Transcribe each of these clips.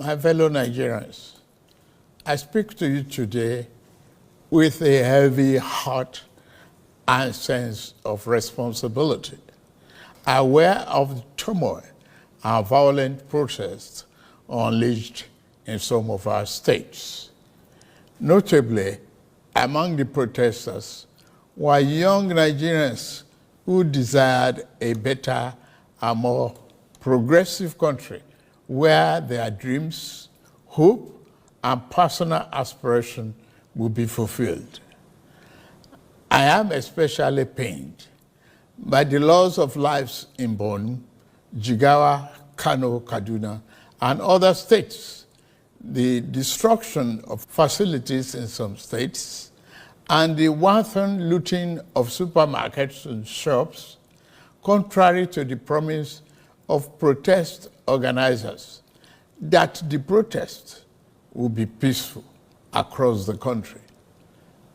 My fellow Nigerians, I speak to you today with a heavy heart and sense of responsibility, aware of the turmoil and violent protests unleashed in some of our states. Notably, among the protesters were young Nigerians who desired a better and more progressive country where their dreams, hope, and personal aspiration will be fulfilled. I am especially pained by the loss of lives in Borno, Jigawa, Kano, Kaduna, and other states, the destruction of facilities in some states, and the wanton looting of supermarkets and shops, contrary to the promise of protest organizers that the protest will be peaceful across the country.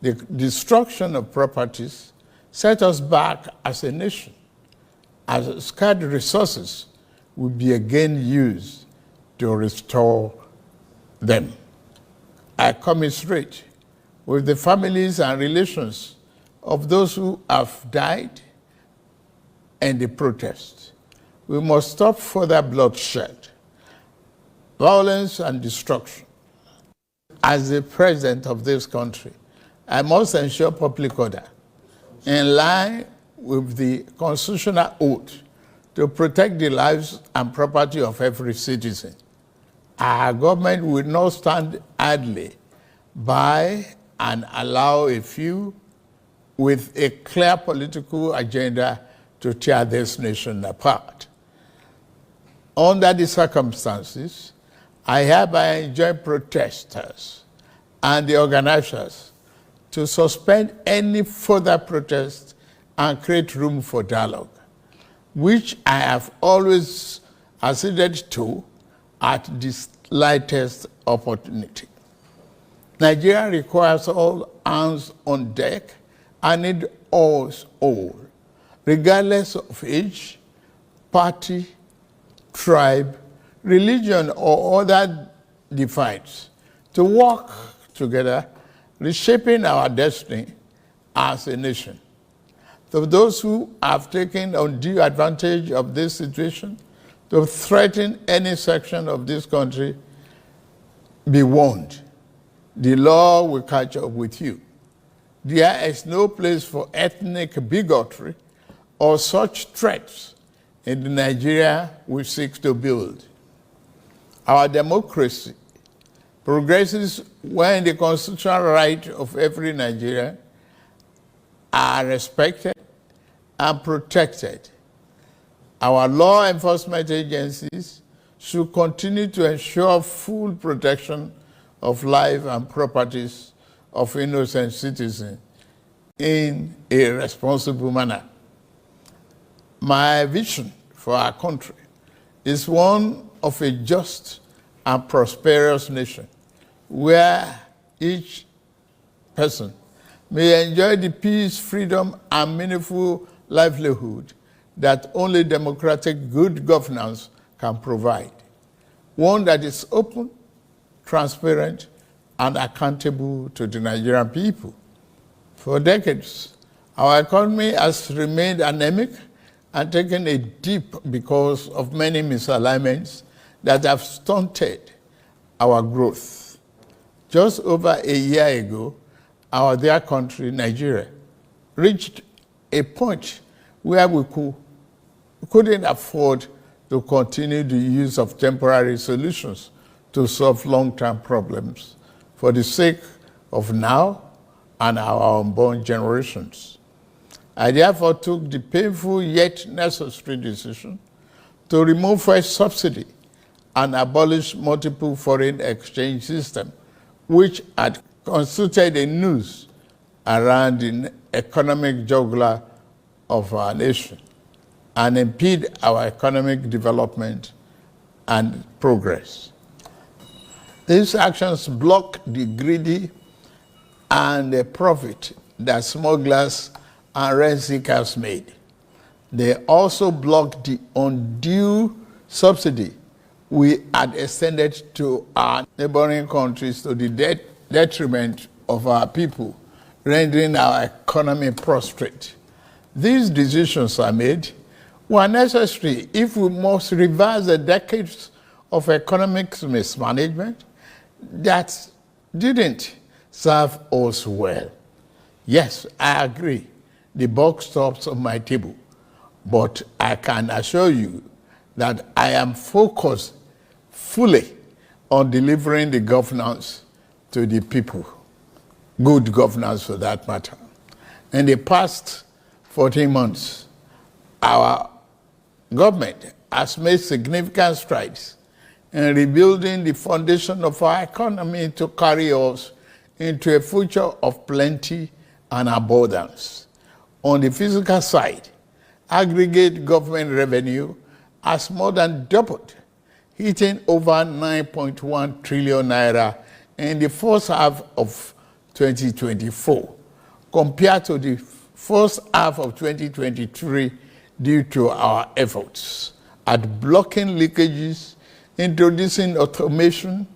The destruction of properties set us back as a nation, as scarce resources will be again used to restore them. I commiserate with the families and relations of those who have died in the protest. We must stop further bloodshed, violence, and destruction. As the president of this country, I must ensure public order in line with the constitutional oath to protect the lives and property of every citizen. Our government will not stand idly by and allow a few with a clear political agenda to tear this nation apart. Under the circumstances, I hereby enjoin protesters and the organizers to suspend any further protest and create room for dialogue, which I have always acceded to at the slightest opportunity. Nigeria requires all hands on deck and need us all, regardless of age, party, tribe, religion, or other divides, to work together, reshaping our destiny as a nation. To those who have taken undue advantage of this situation to threaten any section of this country, be warned. The law will catch up with you. There is no place for ethnic bigotry or such threats in the Nigeria we seek to build. Our democracy progresses when the constitutional rights of every Nigerian are respected and protected. Our law enforcement agencies should continue to ensure full protection of life and properties of innocent citizens in a responsible manner. My vision for our country is one of a just and prosperous nation where each person may enjoy the peace, freedom, and meaningful livelihood that only democratic good governance can provide. One that is open, transparent, and accountable to the Nigerian people. For decades, our economy has remained anemic and taken a dip because of many misalignments that have stunted our growth. Just over a year ago, our dear country, Nigeria, reached a point where we couldn't afford to continue the use of temporary solutions to solve long-term problems for the sake of now and our unborn generations. I therefore took the painful yet necessary decision to remove fuel subsidy and abolish multiple foreign exchange system, which had constituted a noose around the economic jugular of our nation and impede our economic development and progress. These actions block the greedy and the profit that smugglers and rent seekers made. They also block the undue subsidy we had extended to our neighboring countries to the detriment of our people, rendering our economy prostrate. These decisions are made were necessary if we must reverse the decades of economic mismanagement that didn't serve us well. Yes, I agree. The buck stops on my table. But I can assure you that I am focused fully on delivering the governance to the people. Good governance for that matter. In the past 14 months, our government has made significant strides in rebuilding the foundation of our economy to carry us into a future of plenty and abundance. On the physical side, aggregate government revenue has more than doubled, hitting over 9.1 trillion naira in the first half of 2024, compared to the first half of 2023, due to our efforts at blocking leakages, introducing automation,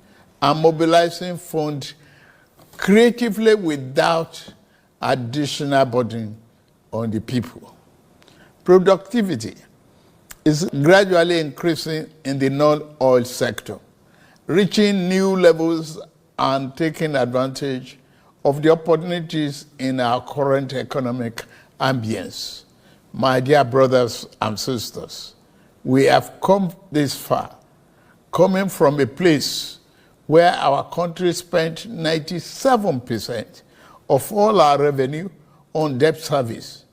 and mobilizing funds creatively without additional burden on the people. Productivity is gradually increasing in the non-oil sector, reaching new levels and taking advantage of the opportunities in our current economic ambience. My dear brothers and sisters, we have come this far, coming from a place where our country spent 97% of all our revenue on debt service.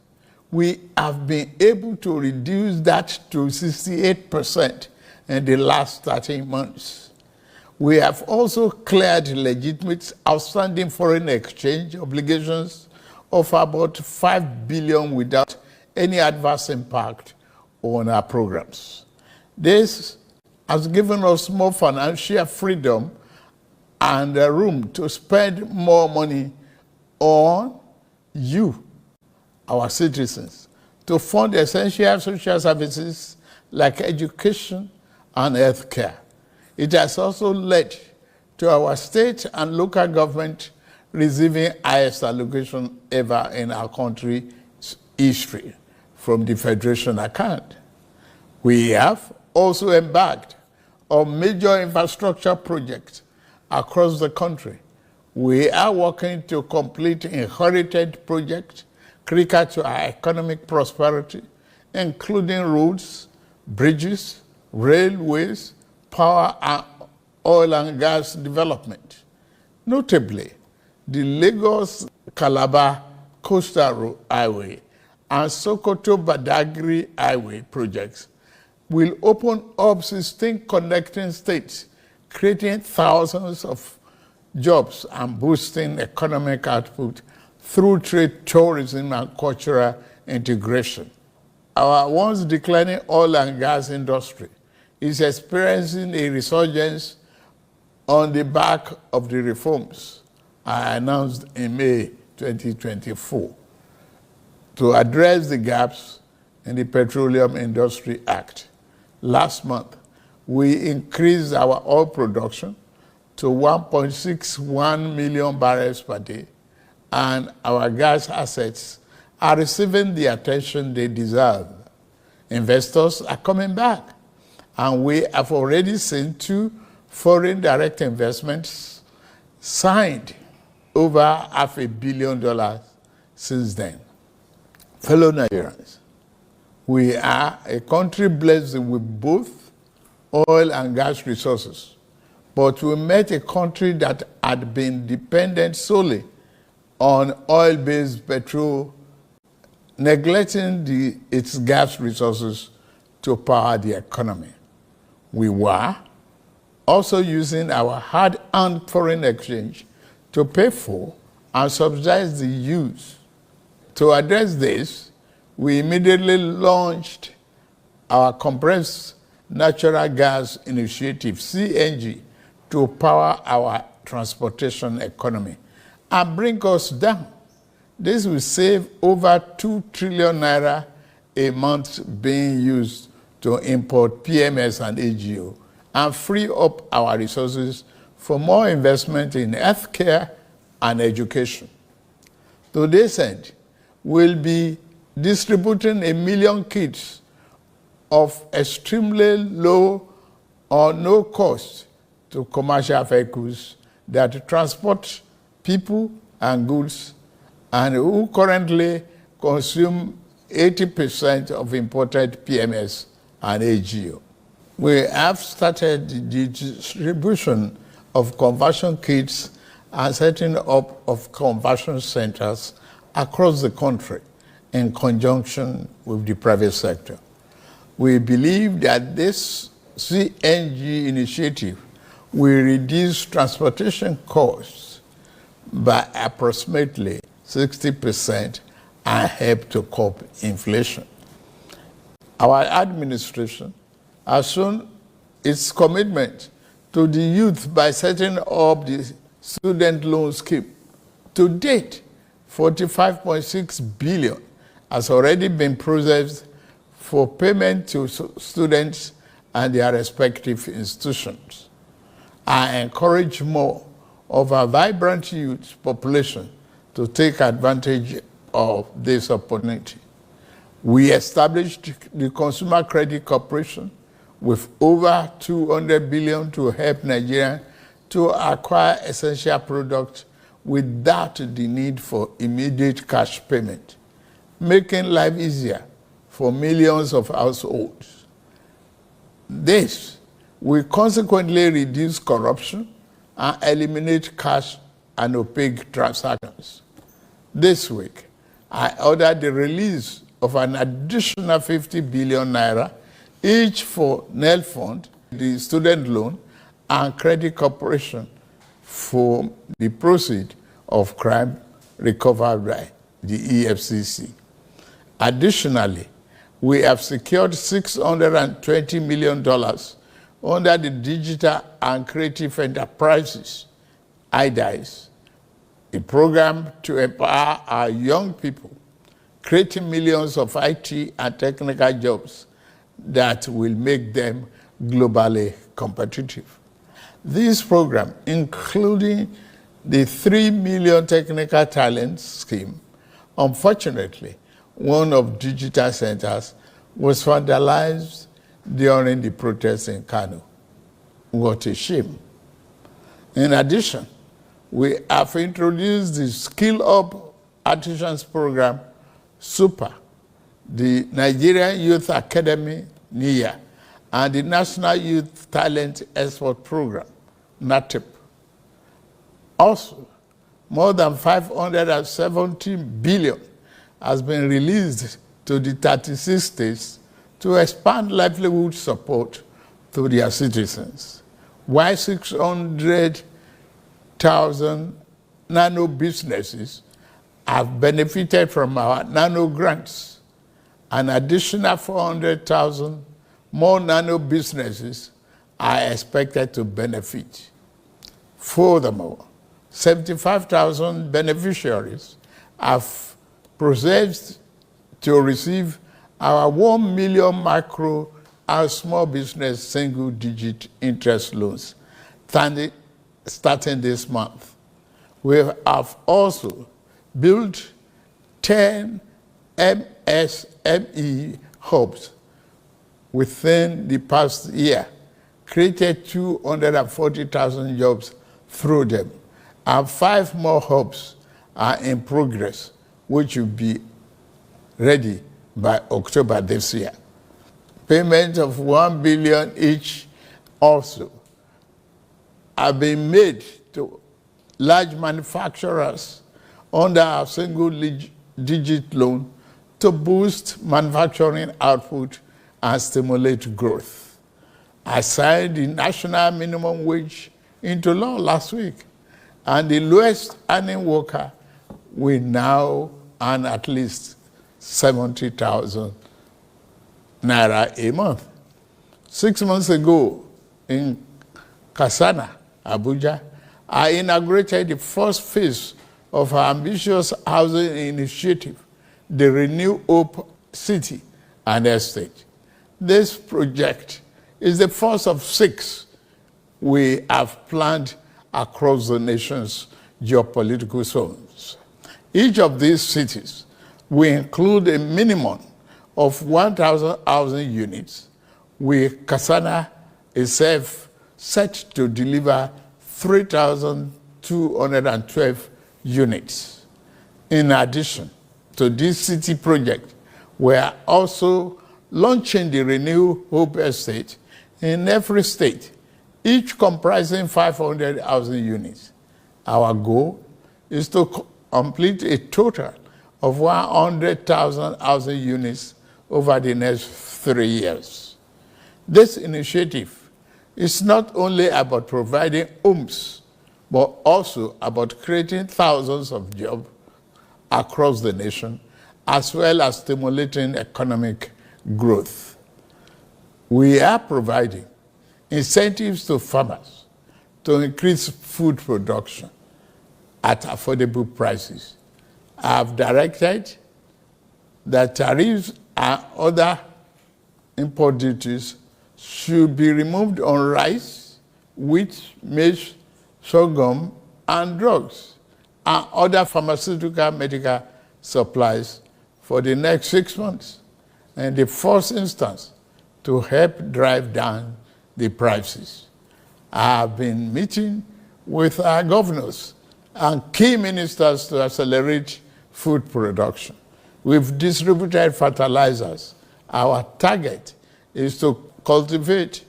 We have been able to reduce that to 68% in the last 13 months. We have also cleared legitimate outstanding foreign exchange obligations of about 5 billion without any adverse impact on our programs. This has given us more financial freedom and room to spend more money on you, our citizens, to fund essential social services like education and healthcare. It has also led to our state and local government receiving highest allocation ever in our country's history from the Federation account. We have also embarked on major infrastructure projects across the country. We are working to complete inherited projects critical to our economic prosperity, including roads, bridges, railways, power, and oil and gas development. Notably, the Lagos-Calabar Coastal Highway and Sokoto-Badagry Highway projects will open up 16 connecting states, creating thousands of jobs and boosting economic output through trade, tourism, and cultural integration. Our once declining oil and gas industry is experiencing a resurgence on the back of the reforms I announced in May 2024 to address the gaps in the Petroleum Industry Act. Last month, we increased our oil production to 1.61 million barrels per day, and our gas assets are receiving the attention they deserve. Investors are coming back, and we have already seen 2 foreign direct investments signed over $500 million since then. Fellow Nigerians, we are a country blessed with both oil and gas resources, but we met a country that had been dependent solely on oil-based petrol, neglecting its gas resources to power the economy. We were also using our hard-earned foreign exchange to pay for and subsidize the use. To address this, we immediately launched our compressed natural gas initiative, CNG, to power our transportation economy and bring us down. This will save over 2 trillion naira a month being used to import PMS and AGO and free up our resources for more investment in healthcare and education. To this end, we'll be distributing 1 million kits of extremely low or no cost to commercial vehicles that transport people and goods and who currently consume 80% of imported PMS and AGO. We have started the distribution of conversion kits and setting up of conversion centers across the country in conjunction with the private sector. We believe that this CNG initiative will reduce transportation costs by approximately 60% and help to curb inflation. Our administration has shown its commitment to the youth by setting up the student loan scheme. To date, 45.6 billion has already been processed for payment to students and their respective institutions. I encourage more of our vibrant youth population to take advantage of this opportunity. We established the Consumer Credit Corporation with over 200 billion to help Nigeria to acquire essential products without the need for immediate cash payment, making life easier for millions of households. This will consequently reduce corruption and eliminate cash and opaque transactions. This week, I ordered the release of an additional 50 billion naira, each for NEL Fund, the student loan, and Credit Corporation for the proceeds of crime recovered by the EFCC. Additionally, we have secured $620 million under the Digital and Creative Enterprises, IDICE, a program to empower our young people, creating millions of IT and technical jobs that will make them globally competitive. This program, including the 3 million technical talent scheme, unfortunately, one of digital centers was vandalized during the protests in Kano. What a shame. In addition, we have introduced the Skill Up Artisans Program, SUPER, the Nigerian Youth Academy, NIA, and the National Youth Talent Export Program, NATEP. Also, more than 570 billion has been released to the 36 states to expand livelihood support to their citizens, while 600,000 nano businesses have benefited from our nano grants. An additional 400,000 more nano businesses are expected to benefit. Furthermore, 75,000 beneficiaries have processed to receive our 1 million micro and small business single-digit interest loans starting this month. We have also built 10 MSME hubs within the past year, created 240,000 jobs through them, and 5 more hubs are in progress, which will be ready by October this year. Payment of 1 billion each also have been made to large manufacturers under our single-digit loan to boost manufacturing output and stimulate growth. I signed the national minimum wage into law last week, and the lowest earning worker will now earn at least 70,000 naira a month. 6 months ago in Kasana, Abuja, I inaugurated the first phase of our ambitious housing initiative, the Renew Hope City and Estate. This project is the first of 6 we have planned across the nation's geopolitical zones. Each of these cities will include a minimum of 1,000 housing units, with Kasana itself set to deliver 3,212 units. In addition to this city project, we are also launching the Renew Hope Estate in every state, each comprising 500 housing units. Our goal is to complete a total of 100,000 housing units over the next 3 years. This initiative is not only about providing homes, but also about creating thousands of jobs across the nation, as well as stimulating economic growth. We are providing incentives to farmers to increase food production at affordable prices. I have directed that tariffs and other import duties should be removed on rice, wheat, maize, sorghum, and drugs, and other pharmaceutical medical supplies for the next 6 months, in the first instance, to help drive down the prices. I have been meeting with our governors and key ministers to accelerate food production. We've distributed fertilizers. Our target is to cultivate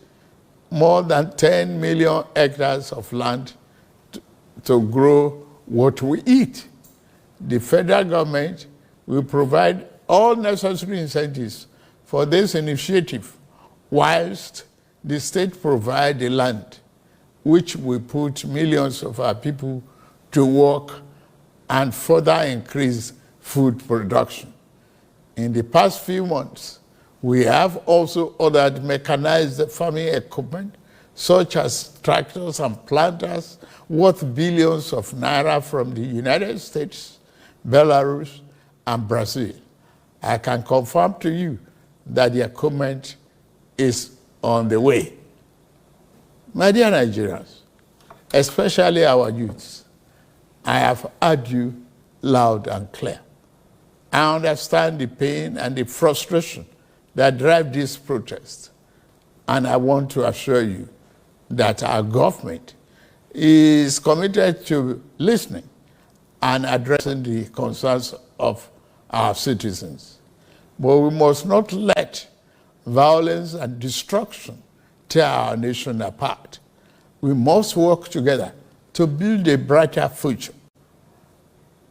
more than 10 million hectares of land to grow what we eat. The federal government will provide all necessary incentives for this initiative, whilst the state provides the land, which will put millions of our people to work and further increase food production. In the past few months, we have also ordered mechanized farming equipment, such as tractors and planters, worth billions of naira from the United States, Belarus, and Brazil. I can confirm to you that the equipment is on the way. My dear Nigerians, especially our youths, I have heard you loud and clear. I understand the pain and the frustration that drive this protest, and I want to assure you that our government is committed to listening and addressing the concerns of our citizens. But we must not let violence and destruction tear our nation apart. We must work together to build a brighter future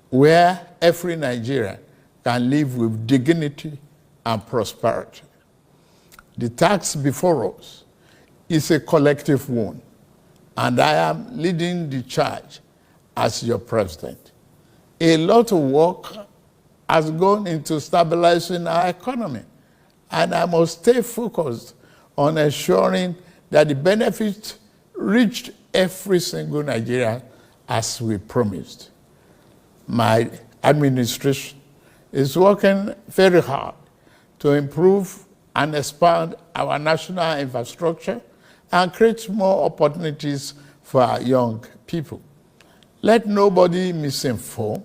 where every Nigerian can live with dignity and prosperity. The task before us is a collective one, and I am leading the charge as your president. A lot of work has gone into stabilizing our economy, and I must stay focused on ensuring that the benefits reached every single Nigerian as we promised. My administration is working very hard to improve and expand our national infrastructure and create more opportunities for our young people. Let nobody misinform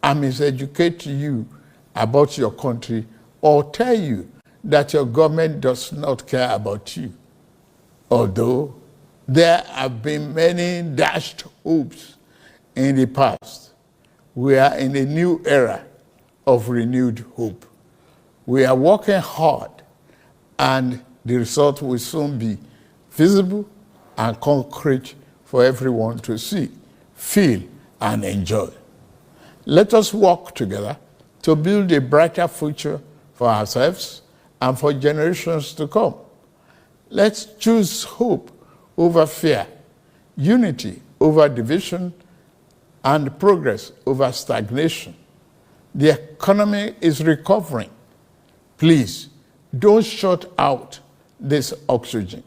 and miseducate you about your country or tell you that your government does not care about you. Although there have been many dashed hopes in the past, we are in a new era of renewed hope. We are working hard, and the result will soon be visible and concrete for everyone to see, feel, and enjoy. Let us work together to build a brighter future for ourselves and for generations to come. Let's choose hope over fear, unity over division, and progress over stagnation. The economy is recovering. Please, don't shut out this oxygen.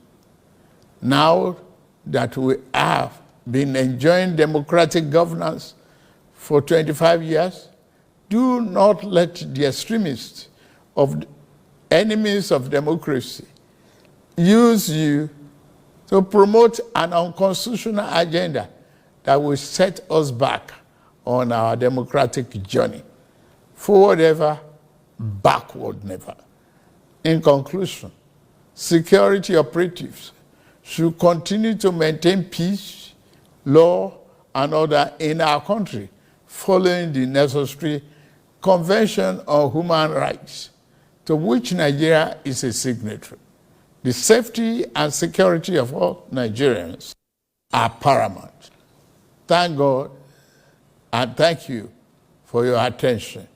Now that we have been enjoying democratic governance for 25 years, do not let the extremists of enemies of democracy use you to promote an unconstitutional agenda that will set us back on our democratic journey. Forward ever, backward never. In conclusion, security operatives should continue to maintain peace, law, and order in our country, following the necessary Convention on Human Rights, to which Nigeria is a signatory. The safety and security of all Nigerians are paramount. Thank God and thank you for your attention.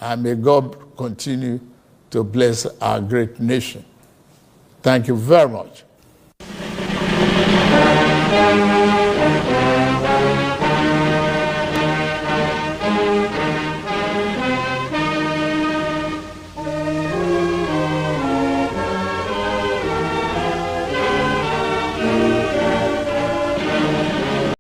And may God continue to bless our great nation. Thank you very much.